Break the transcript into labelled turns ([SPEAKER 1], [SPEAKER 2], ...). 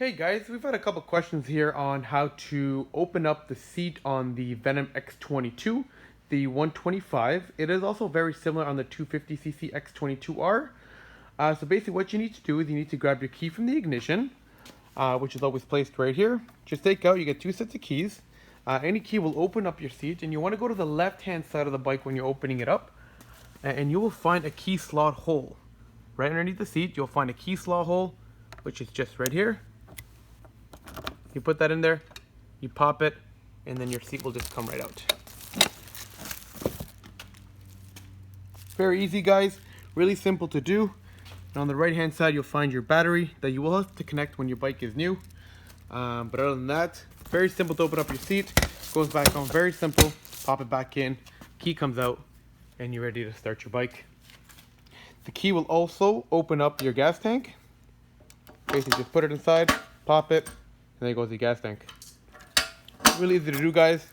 [SPEAKER 1] Hey guys, we've had a couple questions here on how to open up the seat on the Venom x22, the 125. It is also very similar on the 250cc x22R. So basically what you need to do is you need to grab your key from the ignition, which is always placed right here. Just take out, you get two sets of keys. Any key will open up your seat, and you want to go to the left-hand side of the bike when you're opening it up, and you will find a key slot hole. Right underneath the seat, you'll find a key slot hole, which is just right here. You put that in there, you pop it, and then your seat will just come right out. Very easy, guys. Really simple to do. And on the right hand side, you'll find your battery that you will have to connect when your bike is new. But other than that, very simple to open up your seat. Goes back on, very simple. Pop it back in, key comes out, and you're ready to start your bike. The key will also open up your gas tank. Basically just put it inside, pop it, and there goes the gas tank. Really easy to do, guys.